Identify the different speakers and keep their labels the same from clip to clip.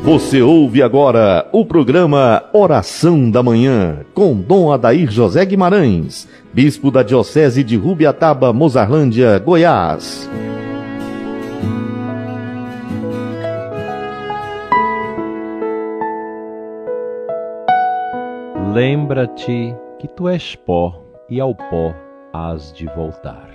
Speaker 1: Você ouve agora o programa Oração da Manhã, com Dom Adair José Guimarães, bispo da Diocese de Rubiataba, Mozarlândia, Goiás.
Speaker 2: Lembra-te que tu és pó, e ao pó hás de voltar.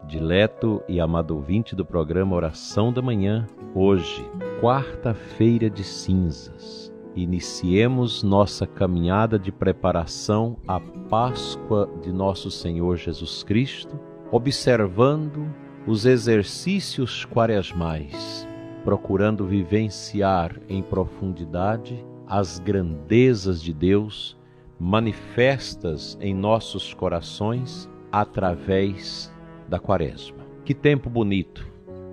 Speaker 2: Dileto e amado ouvinte do programa Oração da Manhã, hoje, quarta-feira de cinzas, iniciemos nossa caminhada de preparação à Páscoa de nosso Senhor Jesus Cristo, observando os exercícios quaresmais, procurando vivenciar em profundidade as grandezas de Deus manifestas em nossos corações através da Quaresma. Que tempo bonito,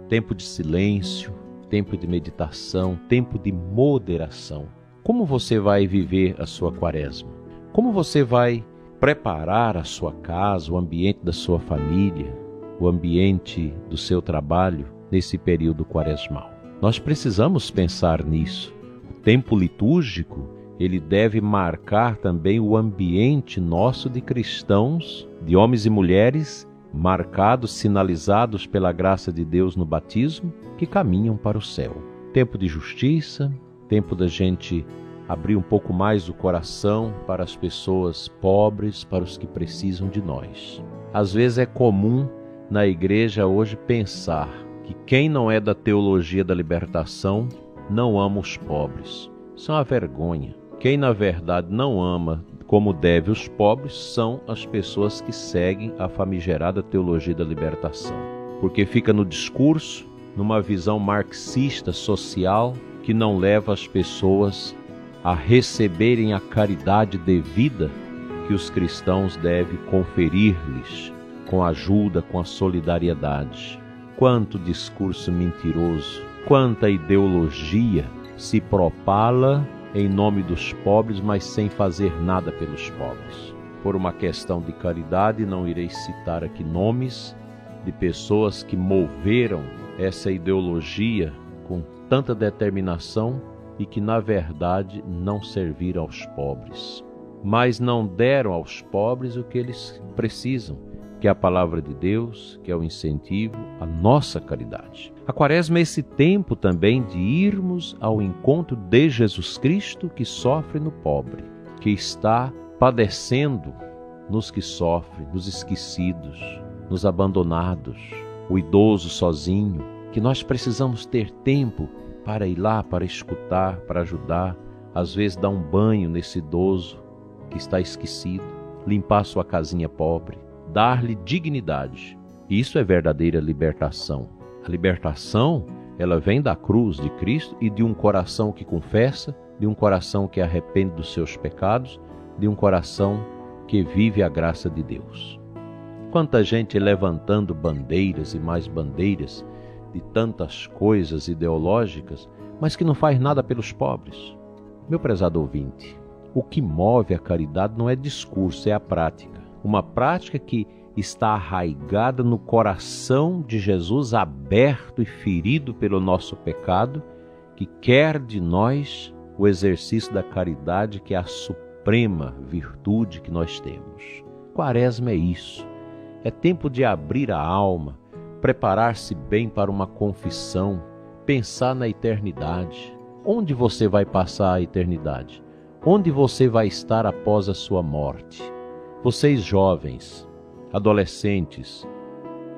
Speaker 2: tempo de silêncio, tempo de meditação, tempo de moderação. Como você vai viver a sua Quaresma? Como você vai preparar a sua casa, o ambiente da sua família, o ambiente do seu trabalho nesse período quaresmal? Nós precisamos pensar nisso. O tempo litúrgico, ele deve marcar também o ambiente nosso de cristãos, de homens e mulheres, marcados, sinalizados pela graça de Deus no batismo, que caminham para o céu. Tempo de justiça, tempo da gente abrir um pouco mais o coração para as pessoas pobres, para os que precisam de nós. Às vezes é comum na igreja hoje pensar que quem não é da teologia da libertação não ama os pobres. Isso é uma vergonha. Quem na verdade não ama como deve os pobres são as pessoas que seguem a famigerada teologia da libertação. Porque fica no discurso, numa visão marxista social, que não leva as pessoas a receberem a caridade devida que os cristãos devem conferir-lhes com a ajuda, com a solidariedade. Quanto discurso mentiroso, quanta ideologia se propala em nome dos pobres, mas sem fazer nada pelos pobres. Por uma questão de caridade, não irei citar aqui nomes de pessoas que moveram essa ideologia com tanta determinação e que, na verdade, não serviram aos pobres. Mas não deram aos pobres o que eles precisam, que é a palavra de Deus, que é o incentivo à nossa caridade. A Quaresma é esse tempo também de irmos ao encontro de Jesus Cristo, que sofre no pobre, que está padecendo nos que sofrem, nos esquecidos, nos abandonados, o idoso sozinho, que nós precisamos ter tempo para ir lá, para escutar, para ajudar, às vezes dar um banho nesse idoso que está esquecido, limpar sua casinha pobre, dar-lhe dignidade. Isso é verdadeira libertação. A libertação, ela vem da cruz de Cristo e de um coração que confessa, de um coração que arrepende dos seus pecados, de um coração que vive a graça de Deus. Quanta gente levantando bandeiras e mais bandeiras de tantas coisas ideológicas, mas que não faz nada pelos pobres. Meu prezado ouvinte, o que move a caridade não é discurso, é a prática. Uma prática que está arraigada no coração de Jesus, aberto e ferido pelo nosso pecado, que quer de nós o exercício da caridade, que é a suprema virtude que nós temos. Quaresma é isso. É tempo de abrir a alma, preparar-se bem para uma confissão, pensar na eternidade. Onde você vai passar a eternidade? Onde você vai estar após a sua morte? Vocês jovens, adolescentes,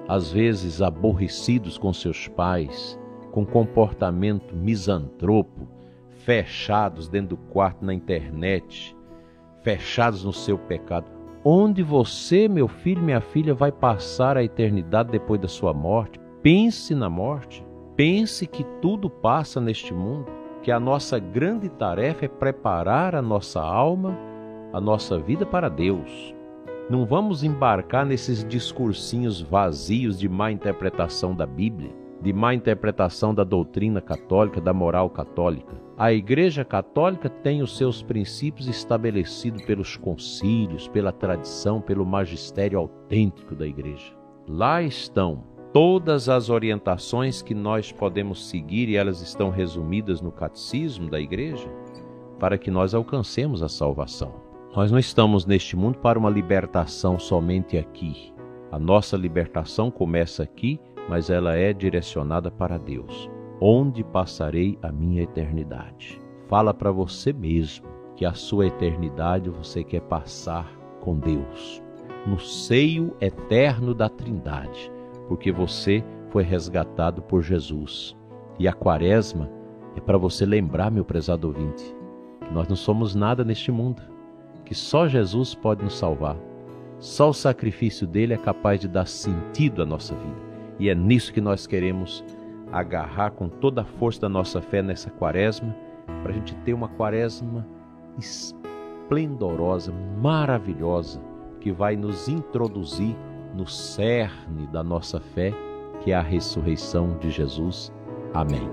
Speaker 2: às vezes aborrecidos com seus pais, com comportamento misantropo, fechados dentro do quarto na internet, fechados no seu pecado. Onde você, meu filho, minha filha, vai passar a eternidade depois da sua morte? Pense na morte. Pense que tudo passa neste mundo, que a nossa grande tarefa é preparar a nossa alma, a nossa vida para Deus. Não vamos embarcar nesses discursinhos vazios de má interpretação da Bíblia, de má interpretação da doutrina católica, da moral católica. A Igreja Católica tem os seus princípios estabelecidos pelos concílios, pela tradição, pelo magistério autêntico da Igreja. Lá estão todas as orientações que nós podemos seguir, e elas estão resumidas no catecismo da igreja, para que nós alcancemos a salvação. Nós não estamos neste mundo para uma libertação somente aqui. A nossa libertação começa aqui, mas ela é direcionada para Deus. Onde passarei a minha eternidade? Fala para você mesmo que a sua eternidade você quer passar com Deus, no seio eterno da Trindade, porque você foi resgatado por Jesus. E a quaresma é para você lembrar, meu prezado ouvinte, que nós não somos nada neste mundo, que só Jesus pode nos salvar. Só o sacrifício dele é capaz de dar sentido à nossa vida. E é nisso que nós queremos agarrar com toda a força da nossa fé nessa quaresma, para a gente ter uma quaresma esplendorosa, maravilhosa, que vai nos introduzir no cerne da nossa fé, que é a ressurreição de Jesus. Amém.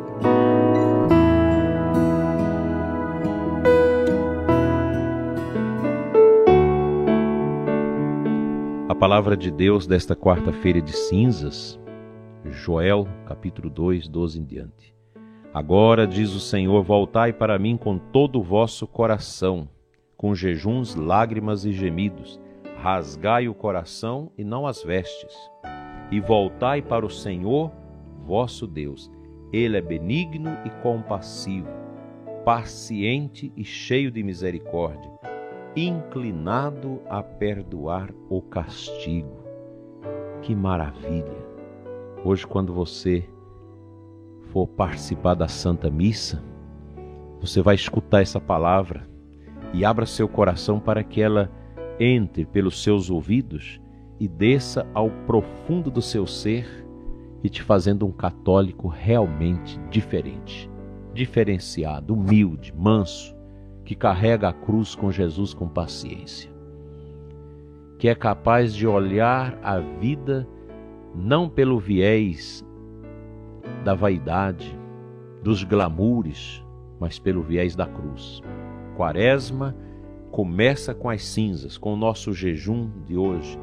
Speaker 2: A palavra de Deus desta quarta-feira de cinzas, Joel, capítulo 2, 12 em diante. Agora, diz o Senhor, voltai para mim com todo o vosso coração, com jejuns, lágrimas e gemidos. Rasgai o coração e não as vestes. E voltai para o Senhor, vosso Deus. Ele é benigno e compassivo, paciente e cheio de misericórdia, inclinado a perdoar o castigo. Que maravilha! Hoje, quando você for participar da Santa Missa, você vai escutar essa palavra e abra seu coração para que ela entre pelos seus ouvidos e desça ao profundo do seu ser, e te fazendo um católico realmente diferente, diferenciado, humilde, manso, que carrega a cruz com Jesus com paciência, que é capaz de olhar a vida não pelo viés da vaidade, dos glamoures, mas pelo viés da cruz. Quaresma começa com as cinzas, com o nosso jejum de hoje,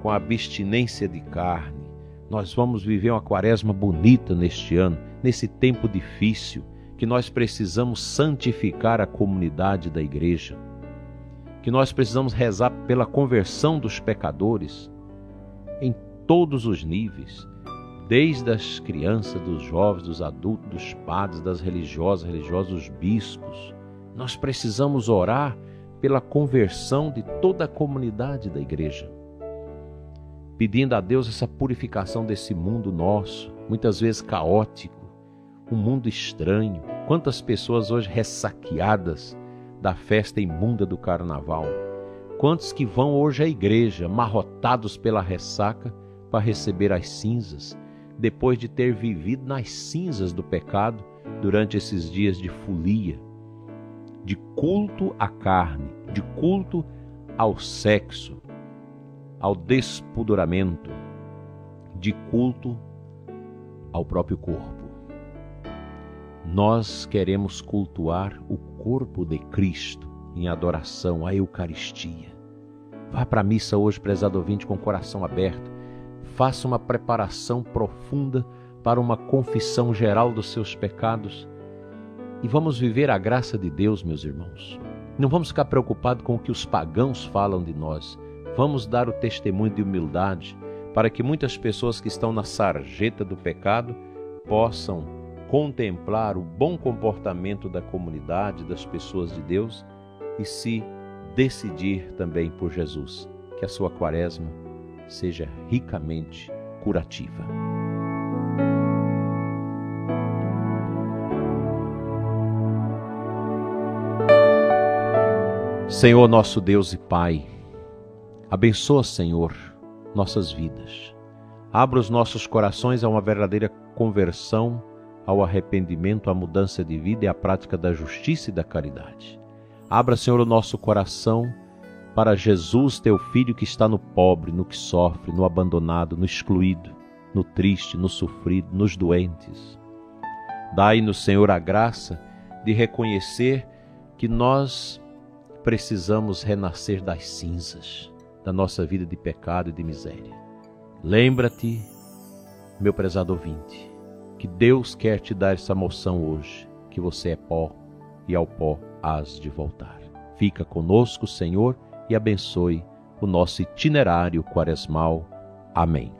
Speaker 2: com a abstinência de carne. Nós vamos viver uma quaresma bonita neste ano, nesse tempo difícil, que nós precisamos santificar a comunidade da igreja, que nós precisamos rezar pela conversão dos pecadores em todos os níveis, desde as crianças, dos jovens, dos adultos, dos padres, das religiosas, dos bispos. Nós precisamos orar pela conversão de toda a comunidade da igreja, pedindo a Deus essa purificação desse mundo nosso, muitas vezes caótico, um mundo estranho. Quantas pessoas hoje ressaqueadas da festa imunda do carnaval, quantos que vão hoje à igreja amarrotados pela ressaca para receber as cinzas, depois de ter vivido nas cinzas do pecado durante esses dias de folia, de culto à carne, de culto ao sexo, ao despudoramento, de culto ao próprio corpo. Nós queremos cultuar o corpo de Cristo em adoração à Eucaristia. Vá para a missa hoje, prezado ouvinte, com o coração aberto. Faça uma preparação profunda para uma confissão geral dos seus pecados e vamos viver a graça de Deus, meus irmãos. Não vamos ficar preocupados com o que os pagãos falam de nós. Vamos dar o testemunho de humildade para que muitas pessoas que estão na sarjeta do pecado possam contemplar o bom comportamento da comunidade, das pessoas de Deus e se decidir também por Jesus. Que a sua quaresma seja ricamente curativa. Senhor nosso Deus e Pai, abençoa, Senhor, nossas vidas. Abra os nossos corações a uma verdadeira conversão, ao arrependimento, à mudança de vida e à prática da justiça e da caridade. Abra, Senhor, o nosso coração para Jesus, teu Filho, que está no pobre, no que sofre, no abandonado, no excluído, no triste, no sofrido, nos doentes. Dai-nos, Senhor, a graça de reconhecer que nós precisamos renascer das cinzas da nossa vida de pecado e de miséria. Lembra-te Meu prezado ouvinte, que Deus quer te dar essa moção hoje, que você é pó e ao pó hás de voltar. Fica conosco, Senhor, e abençoe o nosso itinerário quaresmal. Amém.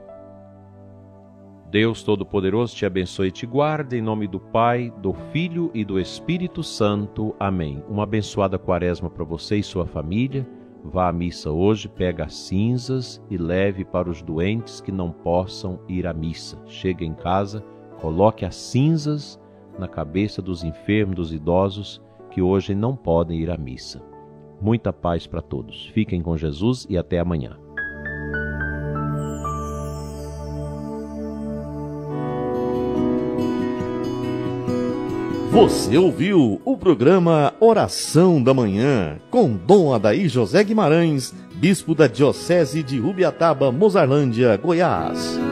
Speaker 2: Deus Todo-Poderoso te abençoe e te guarde, em nome do Pai, do Filho e do Espírito Santo. Amém. Uma abençoada quaresma para você e sua família. Vá à missa hoje, pega as cinzas e leve para os doentes que não possam ir à missa. Chega em casa, coloque as cinzas na cabeça dos enfermos, dos idosos que hoje não podem ir à missa. Muita paz para todos. Fiquem com Jesus e até amanhã.
Speaker 1: Você ouviu o programa Oração da Manhã, com Dom Adair José Guimarães, bispo da Diocese de Rubiataba, Mozarlândia, Goiás.